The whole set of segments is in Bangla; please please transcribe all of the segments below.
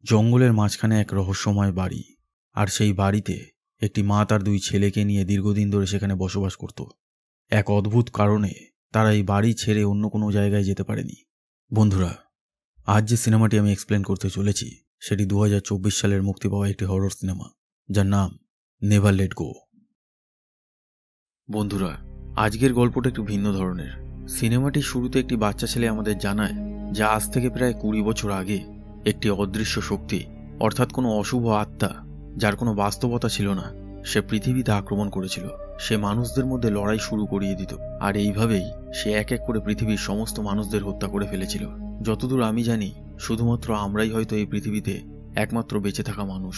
জঙ্গলের মাঝখানে এক রহস্যময় বাড়ি, আর সেই বাড়িতে একটি মা তার দুই ছেলেকে নিয়ে দীর্ঘদিন ধরে সেখানে বসবাস করত। এক অদ্ভুত কারণে তারা এই বাড়ি ছেড়ে অন্য কোনো জায়গায় যেতে পারেনি। বন্ধুরা, আজ যে সিনেমাটি আমি এক্সপ্লেন করতে চলেছি সেটি 2024 সালের মুক্তি পাওয়া একটি হরর সিনেমা, যার নাম নেভার লেট গো। বন্ধুরা, আজকের গল্পটা একটু ভিন্ন ধরনের। সিনেমাটির শুরুতে একটি বাচ্চা ছেলে আমাদের জানায় যে আজ থেকে প্রায় 20 বছর আগে একটি অদৃশ্য শক্তি, অর্থাৎ কোনো অশুভ আত্মা যার কোনো বাস্তবতা ছিল না, সে পৃথিবীতে আক্রমণ করেছিল। সে মানুষদের মধ্যে লড়াই শুরু করিয়ে দিত, আর এইভাবেই সে এক এক করে পৃথিবীর সমস্ত মানুষদের হত্যা করে ফেলেছিল। যতদূর আমি জানি, শুধুমাত্র আমরাই হয়তো এই পৃথিবীতে একমাত্র বেঁচে থাকা মানুষ।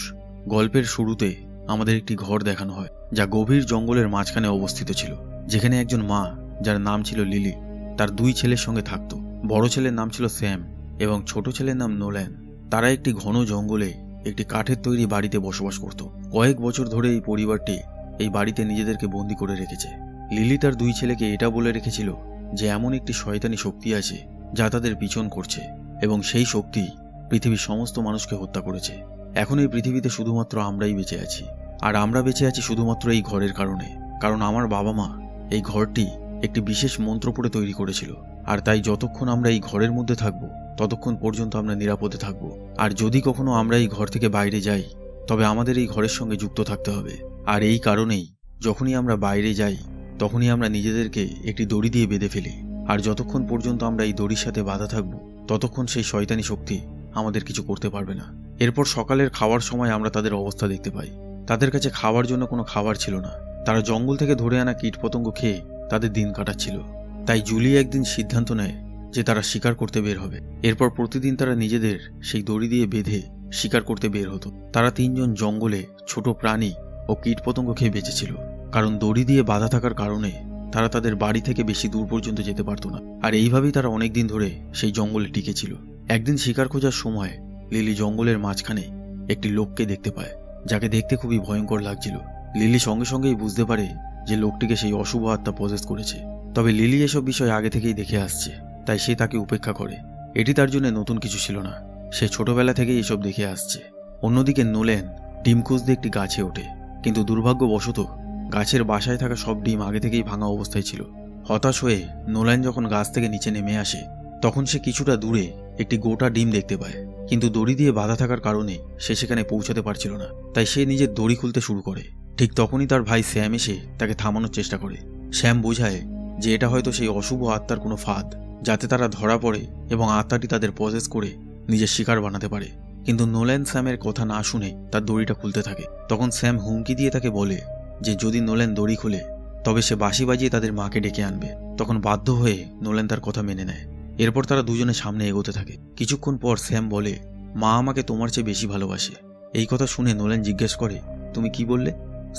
গল্পের শুরুতে আমাদের একটি ঘর দেখানো হয় যা গভীর জঙ্গলের মাঝখানে অবস্থিত ছিল, যেখানে একজন মা, যার নাম ছিল লিলি, তার দুই ছেলের সঙ্গে থাকত। বড় ছেলের নাম ছিল স্যাম এবং ছোট ছেলের নাম নোল্যান। তারা একটি ঘন জঙ্গলে একটি কাঠের তৈরি বাড়িতে বসবাস করত। কয়েক বছর ধরে এই পরিবারটি এই বাড়িতে নিজেদেরকে বন্দী করে রেখেছে। লিলি তার দুই ছেলেকে এটা বলে রেখেছিল যে এমন একটি শয়তানি শক্তি আছে যা তাদের পিছন করছে, এবং সেই শক্তি পৃথিবীর সমস্ত মানুষকে হত্যা করেছে। এখন এই পৃথিবীতে শুধুমাত্র আমরাই বেঁচে আছি, আর আমরা বেঁচে আছি শুধুমাত্র এই ঘরের কারণে। কারণ আমার বাবা মা এই ঘরটি একটি বিশেষ মন্ত্র পড়ে তৈরি করেছিল, আর তাই যতক্ষণ আমরা এই ঘরের মধ্যে থাকব ততক্ষণ পর্যন্ত আমরা নিরাপদে থাকব। আর যদি কখনো আমরা এই ঘর থেকে বাইরে যাই, তবে আমাদের এই ঘরের সঙ্গে যুক্ত থাকতে হবে। আর এই কারণেই যখনই আমরা বাইরে যাই তখনই আমরা নিজেদেরকে একটি দড়ি দিয়ে বেঁধে ফেলি, আর যতক্ষণ পর্যন্ত আমরা এই দড়ির সাথে বাঁধা থাকব ততক্ষণ সেই শয়তানি শক্তি আমাদের কিছু করতে পারবে না। এরপর সকালের খাওয়ার সময় আমরা তাদের অবস্থা দেখতে পাই। তাদের কাছে খাওয়ার জন্য কোনো খাবার ছিল না। তারা জঙ্গল থেকে ধরে আনা কীটপতঙ্গ খেয়ে তাদের দিন কাটাচ্ছিল। তাই জুলি একদিন সিদ্ধান্ত নেয় যে তারা শিকার করতে বের হবে। এরপর প্রতিদিন তারা নিজেদের সেই দড়ি দিয়ে বেঁধে শিকার করতে বের হতো। তারা তিনজন জঙ্গলে ছোট প্রাণী ও কীটপতঙ্গ খেয়ে বেঁচেছিল, কারণ দড়ি দিয়ে বাঁধা থাকার কারণে তারা তাদের বাড়ি থেকে বেশি দূর পর্যন্ত যেতে পারত না। আর এইভাবেই তারা অনেকদিন ধরে সেই জঙ্গলে টিকেছিল। একদিন শিকার খোঁজার সময় লিলি জঙ্গলের মাঝখানে একটি লোককে দেখতে পায়, যাকে দেখতে খুবই ভয়ঙ্কর লাগছিল। লিলি সঙ্গে সঙ্গেই বুঝতে পারে যে লোকটিকে সেই অশুভ আত্মা পজেস করেছে। তবে লিলি এসব বিষয় আগে থেকেই দেখে আসছে, তাই সে তাকে উপেক্ষা করে। এটি তার জন্য নতুন কিছু ছিল না, সে ছোটবেলা থেকেই এসব দেখে আসছে। অন্যদিকে নোল্যান ডিম খুঁজতে একটি গাছে ওঠে, কিন্তু দুর্ভাগ্যবশত গাছের বাসায় থাকা সব ডিম আগে থেকেই ভাঙা অবস্থায় ছিল। হতাশ হয়ে নোল্যান যখন গাছ থেকে নিচে নেমে আসে, তখন সে কিছুটা দূরে একটি গোটা ডিম দেখতে পায়, কিন্তু দড়ি দিয়ে বাঁধা থাকার কারণে সে সেখানে পৌঁছাতে পারছিল না। তাই সে নিজের দড়ি খুলতে শুরু করে। ঠিক তখনই তার ভাই স্যাম এসে তাকে থামানোর চেষ্টা করে। স্যাম বোঝায় যে এটা হয়তো সেই অশুভ আত্মার কোনো ফাঁদ, যাতে তারা ধরা পড়ে এবং আত্মাটি তাদের পজেস করে নিজের শিকার বানাতে পারে। কিন্তু নোল্যান স্যামের কথা না শুনে তার দড়িটা খুলতে থাকে। তখন স্যাম হুমকি দিয়ে তাকে বলে যে যদি নোল্যান দড়ি খুলে তবে সে বাঁশি বাজিয়ে তাদের মাকে ডেকে আনবে। তখন বাধ্য হয়ে নোল্যান তার কথা মেনে নেয়। এরপর তারা দুজনে সামনে এগোতে থাকে। কিছুক্ষণ পর স্যাম বলে, মা আমাকে তোমার চেয়ে বেশি ভালোবাসে। এই কথা শুনে নোল্যান জিজ্ঞেস করে, তুমি কি বললে?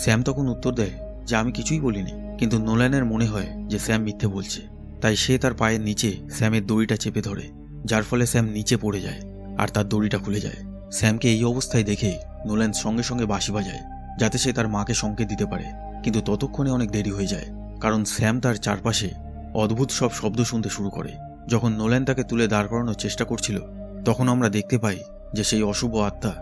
স্যাম তখন উত্তর দেয় যে আমি কিছুই বলিনি। কিন্তু নোল্যানের মনে হয় যে স্যাম মিথ্যে বলছে, তাই সে তার পায়ের নিচে স্যামের দড়িটা চেপে ধরে, যার ফলে স্যাম নিচে পড়ে যায় আর তার দড়িটা খুলে যায়। স্যামকে এই অবস্থায় দেখে নোল্যান সঙ্গে সঙ্গে বাঁশি বাজায়, যাতে সে তার মাকে সংকেত দিতে পারে। কিন্তু ততক্ষণে অনেক দেরি হয়ে যায়, কারণ স্যাম তার চারপাশে অদ্ভুত সব শব্দ শুনতে শুরু করে। যখন নোল্যান তাকে তুলে দাঁড় করানোর চেষ্টা করছিল, তখন আমরা দেখতে পাই যে সেই অশুভ আত্মা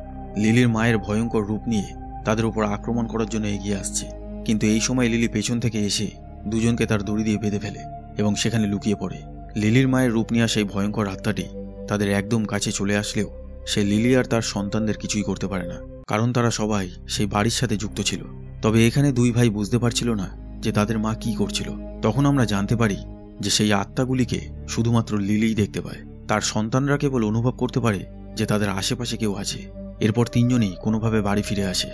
লিলির মায়ের ভয়ঙ্কর রূপ নিয়ে তাদের উপর আক্রমণ করার জন্য এগিয়ে আসছে। কিন্তু এই সময় লিলি পেছন থেকে এসে দুজনকে তার দড়ি দিয়ে বেঁধে ফেলে এবং সেখানে লুকিয়ে পড়ে। লিলির মায়ের রূপ নিয়ে সেই ভয়ঙ্কর আত্মাটি তাদের একদম কাছে চলে আসলেও সে লিলি আর তার সন্তানদের কিছুই করতে পারে না, কারণ তারা সবাই সেই বাড়ির সাথে যুক্ত ছিল। তবে এখানে দুই ভাই বুঝতে পারছিল না যে তাদের মা কি করছিল। তখন আমরা জানতে পারি যে সেই আত্মাগুলিকে শুধুমাত্র লিলিই দেখতে পায়। তার সন্তানরা কেবল অনুভব করতে পারে যে তাদের আশেপাশে কেউ আছে। এরপর তিনজনই কোনোভাবে বাড়ি ফিরে আসে।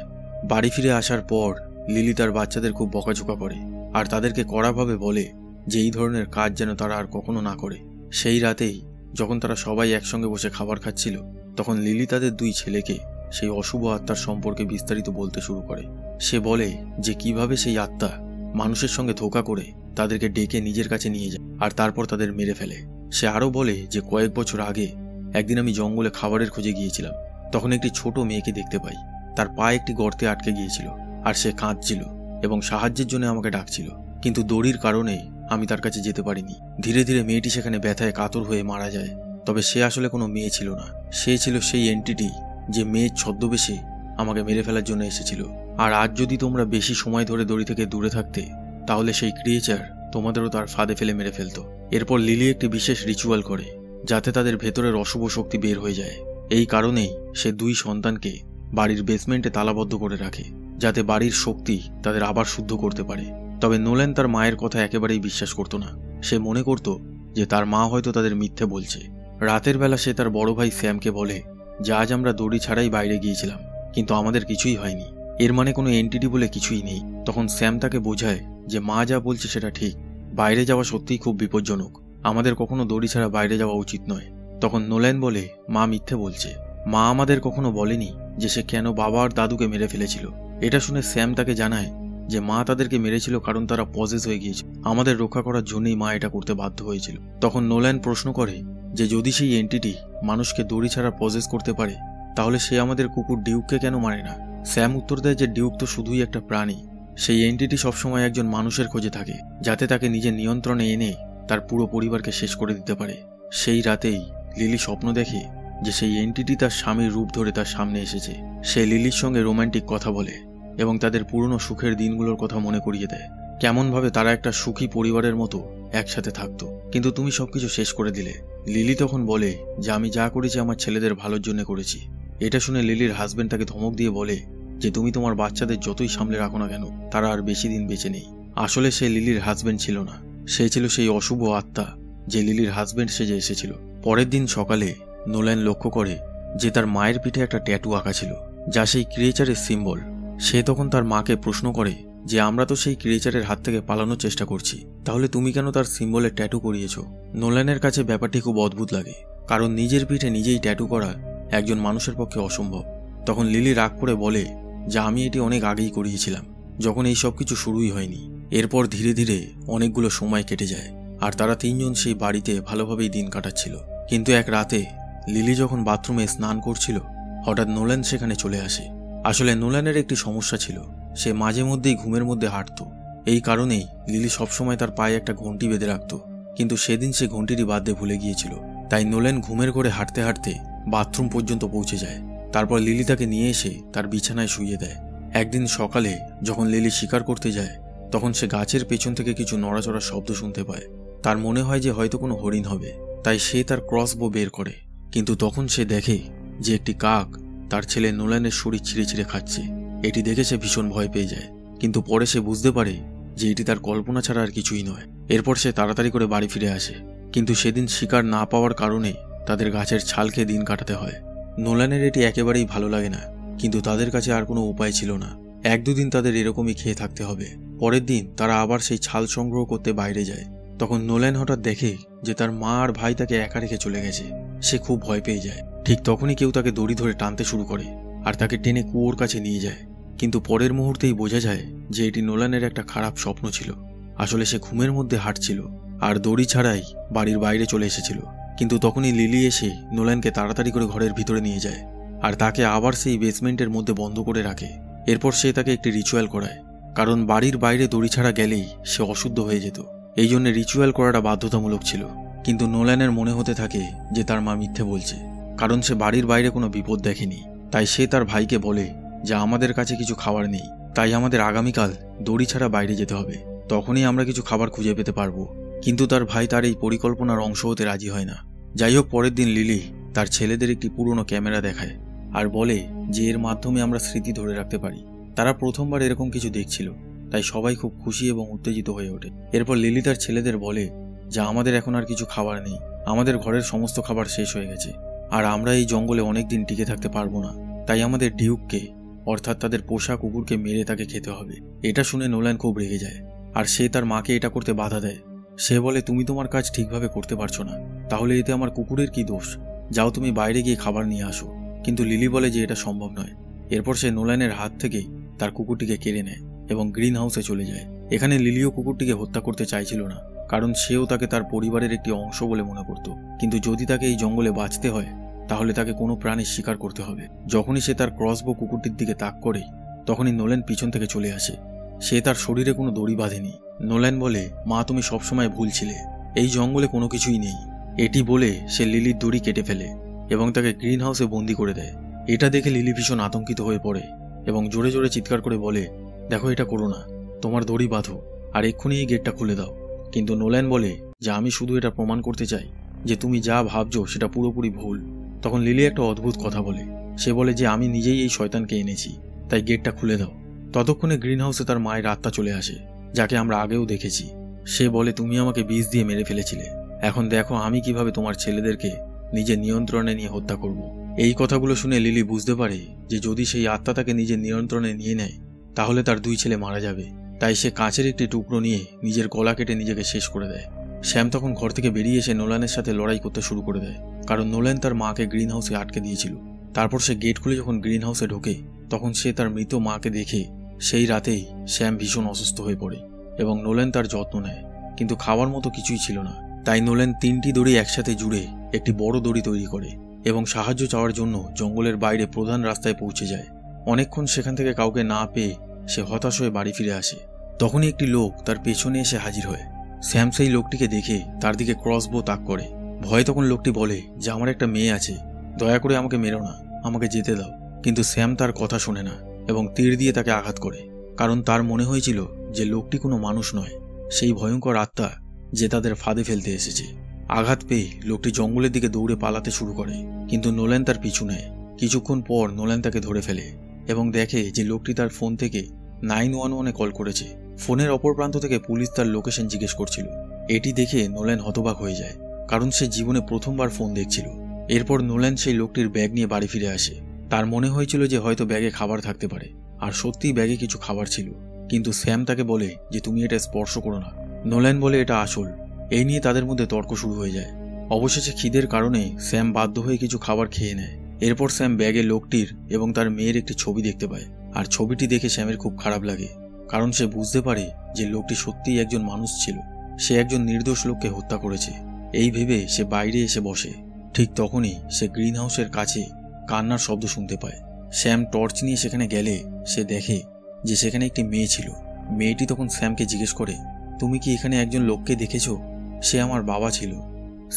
বাড়ি ফিরে আসার পর লিলি তার বাচ্চাদের খুব বকাঝোকা করে আর তাদেরকে কড়াভাবে বলে যে এই ধরনের কাজ যেন তারা আর কখনো না করে। সেই রাতেই যখন তারা সবাই একসঙ্গে বসে খাবার খাচ্ছিল, তখন লিলি তাদের দুই ছেলেকে সেই অশুভ আত্মার সম্পর্কে বিস্তারিত বলতে শুরু করে। সে বলে যে কিভাবে সেই আত্মা মানুষের সঙ্গে ধোঁকা করে তাদেরকে ডেকে নিজের কাছে নিয়ে যায় আর তারপর তাদের মেরে ফেলে। সে আরও বলে যে কয়েক বছর আগে একদিন আমি জঙ্গলে খাবারের খোঁজে গিয়েছিলাম। তখন একটি ছোট মেয়েকে দেখতে পাই। তার পা একটি গর্তে আটকে গিয়েছিল আর সে কাঁদছিল এবং সাহায্যের জন্য আমাকে ডাকছিল, কিন্তু দড়ির কারণে আমি তার কাছে যেতে পারিনি। ধীরে ধীরে মেয়েটি সেখানে ব্যথায় কাতর হয়ে মারা যায়। তবে সে আসলে কোনো মেয়ে ছিল না, সে ছিল সেই এন্টিটি যে মেয়ের ছদ্মবেশে আমাকে মেরে ফেলার জন্য এসেছিল। আর আজ যদি তোমরা বেশি সময় ধরে দড়ি থেকে দূরে থাকতে, তাহলে সেই ক্রিয়েচার তোমাদেরও তার ফাঁদে ফেলে মেরে ফেলত। এরপর লিলি একটি বিশেষ রিচুয়াল করে, যাতে তাদের ভেতরের অশুভ শক্তি বের হয়ে যায়। এই কারণেই সে 2 সন্তানকে বাড়ির বেসমেন্টে তালাবদ্ধ করে রাখে, যাতে বাড়ির শক্তি তাদের আবার শুদ্ধ করতে পারে। তবে নোল্যান তার মায়ের কথা একেবারেই বিশ্বাস করত না। সে মনে করত যে তার মা হয়তো তাদের মিথ্যে বলছে। রাতের বেলা সে তার বড় ভাই স্যামকে বলে যে আজ আমরা দড়ি ছাড়াই বাইরে গিয়েছিলাম, কিন্তু আমাদের কিছুই হয়নি, এর মানে কোনো এন্টিটি বলে কিছুই নেই। তখন স্যাম তাকে বোঝায় যে মা যা বলছে সেটা ঠিক, বাইরে যাওয়া সত্যিই খুব বিপজ্জনক, আমাদের কখনো দড়ি ছাড়া বাইরে যাওয়া উচিত নয়। তখন নোল্যান বলে মা মিথ্যে বলছে, মা আমাদের কখনো বলেনি যে সে কেন বাবা আর দাদুকে মেরে ফেলেছিল। এটা শুনে স্যাম তাকে জানায় যে মা তাদেরকে মেরেছিল কারণ তারা পজেস হয়ে গিয়েছিল, আমাদের রক্ষা করার জন্যই মা এটা করতে বাধ্য হয়েছিল। তখন নোল্যান প্রশ্ন করে যে যদি সেই এন্টিটি মানুষকে দড়ি ছাড়া পজেস করতে পারে, তাহলে সে আমাদের কুকুর ডিউককে কেন মারে না? স্যাম উত্তর দেয় যে ডিউক তো শুধুই একটা প্রাণী, সেই এন্টিটি সবসময় একজন মানুষের খোঁজে থাকে, যাতে তাকে নিজের নিয়ন্ত্রণে এনে তার পুরো পরিবারকে শেষ করে দিতে পারে। সেই রাতেই লিলি স্বপ্ন দেখে যে সেই এন্টিটি তার স্বামীর রূপ ধরে তার সামনে এসেছে। সে লিলির সঙ্গে রোমান্টিক কথা বলে এবং তাদের পুরনো সুখের দিনগুলোর কথা মনে করিয়ে দেয়, কেমনভাবে তারা একটা সুখী পরিবারের মতো একসাথে থাকতো। কিন্তু তুমি সবকিছু শেষ করে দিলে। লিলি তখন বলে যে আমি যা করেছি আমার ছেলেদের ভালোর জন্য করেছি। এটা শুনে লিলির হাজবেন্ড তাকে ধমক দিয়ে বলে যে তুমি তোমার বাচ্চাদের যতই সামলে রাখো না কেন, তারা আর বেশি দিন বেঁচে নেই। আসলে সে লিলির হাজবেন্ড ছিল না, সে ছিল সেই অশুভ আত্মা যে লিলির হাজবেন্ড সেজে এসেছিল। পরের দিন সকালে নোল্যান লক্ষ্য করে যে তার মায়ের পিঠে একটা ট্যাটু আঁকা ছিল, যা সেই ক্রিয়েচারের সিম্বল। সে তখন তার মাকে প্রশ্ন করে যে আমরা তো সেই ক্রিয়েচারের হাত থেকে পালানোর চেষ্টা করছি, তাহলে তুমি কেন তার সিম্বলের ট্যাটু করিয়েছ? নোল্যানের কাছে ব্যাপারটি খুব অদ্ভুত লাগে, কারণ নিজের পিঠে নিজেই ট্যাটু করা একজন মানুষের পক্ষে অসম্ভব। তখন লিলি রাগ করে বলে যে আমি এটি অনেক আগেই করিয়েছিলাম, যখন এই সব কিছু শুরুই হয়নি। এরপর ধীরে ধীরে অনেকগুলো সময় কেটে যায় আর তারা 3 জন সেই বাড়িতে ভালোভাবেই দিন কাটাচ্ছিল। কিন্তু এক রাতে লিলি যখন বাথরুমে স্নান করছিল, হঠাৎ নোল্যান সেখানে চলে আসে। আসলে নোল্যানের একটি সমস্যা ছিল, সে মাঝে মধ্যেই ঘুমের মধ্যে হাঁটত। এই কারণেই লিলি সবসময় তার পায়ে একটা ঘন্টি বেঁধে রাখত, কিন্তু সেদিন সে ঘন্টিটি বাঁধতে ভুলে গিয়েছিল। তাই নোল্যান ঘুমের ঘরে হাঁটতে হাঁটতে বাথরুম পর্যন্ত পৌঁছে যায়। তারপর লিলি তাকে নিয়ে এসে তার বিছানায় শুইয়ে দেয়। একদিন সকালে যখন লিলি শিকার করতে যায়, তখন সে গাছের পেছন থেকে কিছু নড়াচড়ার শব্দ শুনতে পায়। তার মনে হয় যে হয়তো কোনো হরিণ হবে, তাই সে তার ক্রসবো বের করে। কিন্তু তখন সে দেখে যে একটি কাক তার ছেলে নোল্যানের শরীর ছিঁড়ে ছিঁড়ে খাচ্ছে। এটি দেখে সে ভীষণ ভয় পেয়ে যায়, কিন্তু পরে সে বুঝতে পারে যে এটি তার কল্পনা ছাড়া আর কিছুই নয়। এরপর সে তাড়াতাড়ি করে বাড়ি ফিরে আসে, কিন্তু সেদিন শিকার না পাওয়ার কারণে তাদের গাছের ছাল খেয়ে দিন কাটাতে হয়। নোল্যানের এটি একেবারেই ভালো লাগে না, কিন্তু তাদের কাছে আর কোনো উপায় ছিল না। 1-2 দিন তাদের এরকমই খেয়ে থাকতে হবে। পরের দিন তারা আবার সেই ছাল সংগ্রহ করতে বাইরে যায়। তখন নোল্যান হঠাৎ দেখে যে তার মা আর ভাই তাকে একা রেখে চলে গেছে। সে খুব ভয় পেয়ে যায়। ঠিক তখনই কেউ তাকে দড়ি ধরে টানতে শুরু করে আর তাকে টেনে কুয়োর কাছে নিয়ে যায়। কিন্তু পরের মুহূর্তেই বোঝা যায় যে এটি নোল্যানের একটা খারাপ স্বপ্ন ছিল। আসলে সে ঘুমের মধ্যে হাঁটছিল আর দড়ি ছাড়াই বাড়ির বাইরে চলে এসেছিল। কিন্তু তখনই লিলি এসে নোল্যানকে তাড়াতাড়ি করে ঘরের ভিতরে নিয়ে যায় আর তাকে আবার সেই বেসমেন্টের মধ্যে বন্ধ করে রাখে। এরপর সে তাকে একটি রিচুয়াল করায়, কারণ বাড়ির বাইরে দড়ি ছাড়া গেলেই সে অশুদ্ধ হয়ে যেত। এই জন্য রিচুয়াল করাটা বাধ্যতামূলক ছিল। কিন্তু নোল্যানের মনে হতে থাকে যে তার মা মিথ্যে বলছে, কারণ সে বাড়ির বাইরে কোনো বিপদ দেখেনি। তাই সে তার ভাইকে বলে যে আমাদের কাছে কিছু খাবার নেই, তাই আমাদের আগামীকাল দড়ি ছাড়া বাইরে যেতে হবে, তখনই আমরা কিছু খাবার খুঁজে পেতে পারবো। কিন্তু তার ভাই তার এই পরিকল্পনার অংশ হতে রাজি হয় না। যাই হোক, পরের দিন লিলি তার ছেলেদের একটি পুরনো ক্যামেরা দেখায় আর বলে যে এর মাধ্যমে আমরা স্মৃতি ধরে রাখতে পারি। তারা প্রথমবার এরকম কিছু দেখছিল, তাই সবাই খুব খুশি এবং উত্তেজিত হয়ে ওঠে। এরপর লিলি তার ছেলেদের বলে যে আমাদের এখন আর কিছু খাবার নেই, আমাদের ঘরের সমস্ত খাবার শেষ হয়ে গেছে আর আমরা এই জঙ্গলে অনেকদিন টিকে থাকতে পারবো না। তাই আমাদের ডিউককে, অর্থাৎ তাদের পোষা কুকুরকে মেরে তাকে খেতে হবে। এটা শুনে নোল্যান খুব রেগে যায় আর সে তার মাকে এটা করতে বাধা দেয়। সে বলে তুমি তোমার কাজ ঠিকভাবে করতে পারছো না, তাহলে এতে আমার কুকুরের কি দোষ? যাও তুমি বাইরে গিয়ে খাবার নিয়ে আসো। কিন্তু লিলি বলে যে এটা সম্ভব নয়। এরপর সে নোল্যানের হাত থেকে তার কুকুরটিকে কেড়ে নেয় এবং গ্রিন হাউসে চলে যায়। এখানে লিলিও কুকুরটিকে হত্যা করতে চাইছিল না, কারণ সেও তাকে তার পরিবারের একটি অংশ বলে মনে করত। কিন্তু যদি তাকে এই জঙ্গলে বাঁচতে হয়, তাহলে তাকে কোনো প্রাণীর শিকার করতে হবে। যখনই সে তার ক্রসবো কুকুরটির দিকে তাক করে, তখনই নোল্যান পিছন থেকে চলে আসে। সে তার শরীরে কোনো দড়ি বাঁধেনি। নোল্যান বলে মা তুমি সবসময় ভুল ছিলে, এই জঙ্গলে কোনো কিছুই নেই। এটি বলে সে লিলির দড়ি কেটে ফেলে এবং তাকে গ্রিন হাউসে বন্দি করে দেয়। এটা দেখে লিলি ভীষণ আতঙ্কিত হয়ে পড়ে এবং জোরে জোরে চিৎকার করে বলে, দেখো এটা করো না, তোমার দড়ি বাঁধো আর এক্ষুনি এই গেটটা খুলে দাও। কিন্তু নোল্যান বলে যে আমি শুধু এটা প্রমাণ করতে চাই যে তুমি যা ভাবছো সেটা পুরোপুরি ভুল। তখন লিলি একটা অদ্ভুত কথা বলে, সে বলে যে আমি নিজেই এই শয়তানকে এনেছি, তাই গেটটা খুলে দাও। ততক্ষণে গ্রিন হাউসে তার মায়ের আত্মা চলে আসে, যাকে আমরা আগেও দেখেছি। সে বলে তুমি আমাকে বিষ দিয়ে মেরে ফেলেছিলে, এখন দেখো আমি কিভাবে তোমার ছেলেদেরকে নিজের নিয়ন্ত্রণে নিয়ে হত্যা করব। এই কথাগুলো শুনে লিলি বুঝতে পারে যে যদি সেই আত্মা তাকে নিজের নিয়ন্ত্রণে নিয়ে নেয় তাহলে তার 2 ছেলে মারা যাবে। তাই সে কাঁচের একটি টুকরো নিয়ে নিজের গলা কেটে নিজেকে শেষ করে দেয়। স্যাম তখন ঘর থেকে বেরিয়ে এসে নোলানের সাথে লড়াই করতে শুরু করে দেয়, কারণ নোলান তার মাকে গ্রিন হাউসে আটকে দিয়েছিল। তারপর সে গেট খুলে যখন গ্রিন হাউসে ঢোকে তখন সে তার মৃত মাকে দেখে সেই রাতেই স্যাম ভীষণ অসুস্থ হয়ে পড়ে এবং নোলান তার যত্ন নেয়, কিন্তু খাওয়ার মতো কিছুই ছিল না। তাই নোলান 3টি দড়ি একসাথে জুড়ে একটি বড় দড়ি তৈরি করে এবং সাহায্য চাওয়ার জন্য জঙ্গলের বাইরে প্রধান রাস্তায় পৌঁছে যায়। অনেকক্ষণ সেখান থেকে কাউকে না পেয়ে সে হতাশ হয়ে বাড়ি ফিরে আসে। তখনই একটি লোক তার পেছনে এসে হাজির হয়। স্যাম সেই লোকটিকে দেখে তার দিকে ক্রসবো তাক করে। ভয়ে তখন লোকটি বলে যে আমার একটা মেয়ে আছে, দয়া করে আমাকে মেরো না, আমাকে যেতে দাও। কিন্তু স্যাম তার কথা শোনে না এবং তীর দিয়ে তাকে আঘাত করে, কারণ তার মনে হয়েছিল যে লোকটি কোনো মানুষ নয়, সেই ভয়ঙ্কর আত্মা যে তাদের ফাঁদে ফেলতে এসেছে। আঘাত পেয়ে লোকটি জঙ্গলের দিকে দৌড়ে পালাতে শুরু করে, কিন্তু নোল্যান তার পিছু নেয়। কিছুক্ষণ পর নোল্যান তাকে ধরে ফেলে এবং দেখে যে লোকটি তার ফোন থেকে 911-এ কল করেছে। ফোনের অপর প্রান্ত থেকে পুলিশ তার লোকেশন জিজ্ঞেস করছিল। এটি দেখে নোল্যান হতবাক হয়ে যায়, কারণ সে জীবনে প্রথমবার ফোন দেখছিল। এরপর নোল্যান সেই লোকটির ব্যাগ নিয়ে বাড়ি ফিরে আসে। তার মনে হয়েছিল যে হয়তো ব্যাগে খাবার থাকতে পারে, আর সত্যিই ব্যাগে কিছু খাবার ছিল। কিন্তু স্যাম তাকে বলে যে তুমি এটা স্পর্শ করো না। নোল্যান বলে এটা আসল। এই নিয়ে তাদের মধ্যে তর্ক শুরু হয়ে যায়। অবশেষে খিদের কারণে স্যাম বাধ্য হয়ে কিছু খাবার খেয়ে নেয়। এরপর স্যাম ব্যাগে লোকটির এবং তার মেয়ের একটি ছবি দেখতে পায়, আর ছবিটি দেখে স্যামের খুব খারাপ লাগে, কারণ সে বুঝতে পারে যে লোকটি সত্যিই একজন মানুষ ছিল। সে একজন নির্দোষ লোককে হত্যা করেছে। এই ভেবে সে বাইরে এসে বসে। ঠিক তখনই সে গ্রিন হাউসের কাছে কান্নার শব্দ শুনতে পায়। স্যাম টর্চ নিয়ে সেখানে গেলে সে দেখে যে সেখানে একটি মেয়ে ছিল। মেয়েটি তখন স্যামকে জিজ্ঞেস করে, তুমি কি এখানে একজন লোককে দেখেছ? সে আমার বাবা ছিল।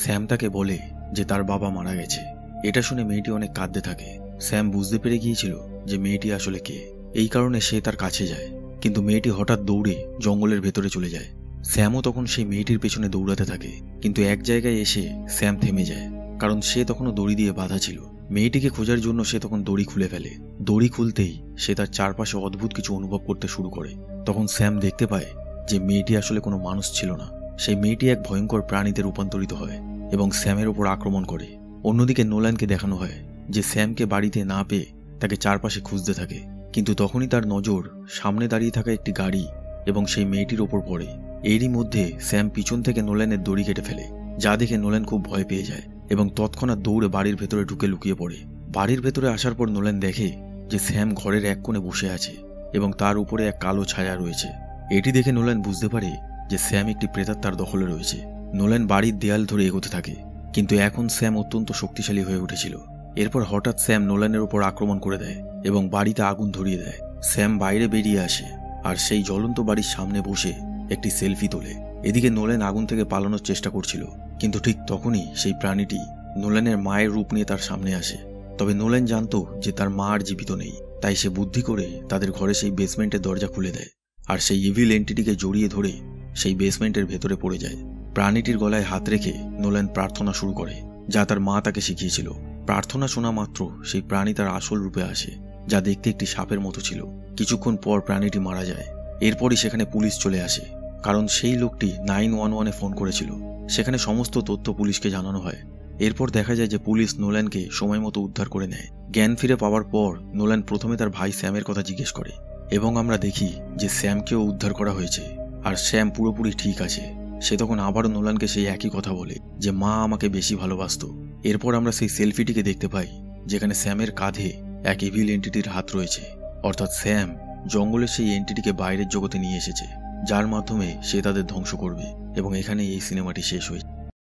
স্যাম তাকে বলে যে তার বাবা মারা গেছে। এটা শুনে মেয়েটি অনেক কাঁদতে থাকে। স্যাম বুঝতে পেরে গিয়েছিল যে মেয়েটি আসলে কে, এই কারণে সে তার কাছে যায়, কিন্তু মেয়েটি হঠাৎ দৌড়ে জঙ্গলের ভেতরে চলে যায়। স্যামও তখন সেই মেয়েটির পেছনে দৌড়াতে থাকে, কিন্তু এক জায়গায় এসে স্যাম থেমে যায়, কারণ সে তখনও দড়ি দিয়ে বাঁধা ছিল। মেয়েটিকে খোঁজার জন্য সে তখন দড়ি খুলে ফেলে। দড়ি খুলতেই সে তার চারপাশে অদ্ভুত কিছু অনুভব করতে শুরু করে। তখন স্যাম দেখতে পায় যে মেয়েটি আসলে কোনো মানুষ ছিল না। সেই মেয়েটি এক ভয়ঙ্কর প্রাণীতে রূপান্তরিত হয় এবং স্যামের উপর আক্রমণ করে। অন্যদিকে নোল্যানকে দেখানো হয় যে স্যামকে বাড়িতে না পেয়ে তাকে চারপাশে খুঁজতে থাকে, কিন্তু তখনই তার নজর সামনে দাঁড়িয়ে থাকা একটি গাড়ি এবং সেই মেয়েটির ওপর পড়ে। এরই মধ্যে স্যাম পিছন থেকে নোল্যানের দড়ি কেটে ফেলে, যা দেখে নোল্যান খুব ভয় পেয়ে যায় এবং তৎক্ষণাৎ দৌড়ে বাড়ির ভেতরে ঢুকে লুকিয়ে পড়ে। বাড়ির ভেতরে আসার পর নোল্যান দেখে যে স্যাম ঘরের এক কোণে বসে আছে এবং তার উপরে এক কালো ছায়া রয়েছে। এটি দেখে নোল্যান বুঝতে পারে যে স্যাম একটি প্রেতাত্মার দখলে রয়েছে। নোল্যান বাড়ির দেয়াল ধরে এগোতে থাকে, কিন্তু এখন স্যাম অত্যন্ত শক্তিশালী হয়ে উঠেছিল। এরপর হঠাৎ স্যাম নোল্যানের উপর আক্রমণ করে দেয় এবং বাড়িতে আগুন ধরিয়ে দেয়। স্যাম বাইরে বেরিয়ে আসে আর সেই জ্বলন্ত বাড়ির সামনে বসে একটি সেলফি তোলে। এদিকে নোল্যান আগুন থেকে পালানোর চেষ্টা করছিল, কিন্তু ঠিক তখনই সেই প্রাণীটি নোল্যানের মায়ের রূপ নিয়ে তার সামনে আসে। তবে নোল্যান জানতো যে তার মা আর জীবিত নেই, তাই সে বুদ্ধি করে তাদের ঘরে সেই বেসমেন্টের দরজা খুলে দেয় আর সেই ইভিল এন্টিটিকে জড়িয়ে ধরে সেই বেসমেন্টের ভেতরে পড়ে যায়। প্রাণীটির গলায় হাত রেখে নোল্যান প্রার্থনা শুরু করে, যা তার মা তাকে শিখিয়েছিল। প্রার্থনা শোনা মাত্র সেই প্রাণী তার আসল রূপে আসে, যা দেখতে একটি সাপের মতো ছিল। কিছুক্ষণ পর প্রাণীটি মারা যায়। এরপরই সেখানে পুলিশ চলে আসে, কারণ সেই লোকটি 911-এ ফোন করেছিল। সেখানে সমস্ত তথ্য পুলিশকে জানানো হয়। এরপর দেখা যায় যে পুলিশ নোল্যানকে সময় মতো উদ্ধার করে নেয়। জ্ঞান ফিরে পাওয়ার পর নোল্যান প্রথমে তার ভাই স্যামের কথা জিজ্ঞেস করে এবং আমরা দেখি যে স্যামকেও উদ্ধার করা হয়েছে আর স্যাম পুরোপুরি ঠিক আছে। সে তখন আবারও নোল্যানকে সেই একই কথা বলে যে মা আমাকে বেশি ভালোবাসতো। এরপর আমরা সেই সেলফিটিকে দেখতে পাই যেখানে স্যামের কাঁধে এক ইভিল এন্টিটির হাত রয়েছে, অর্থাৎ স্যাম জঙ্গলের সেই এন্টিটিকে বাইরের জগতে নিয়ে এসেছে, যার মাধ্যমে সে তাদের ধ্বংস করবে। এবং এখানে এই সিনেমাটি শেষ হয়েছে।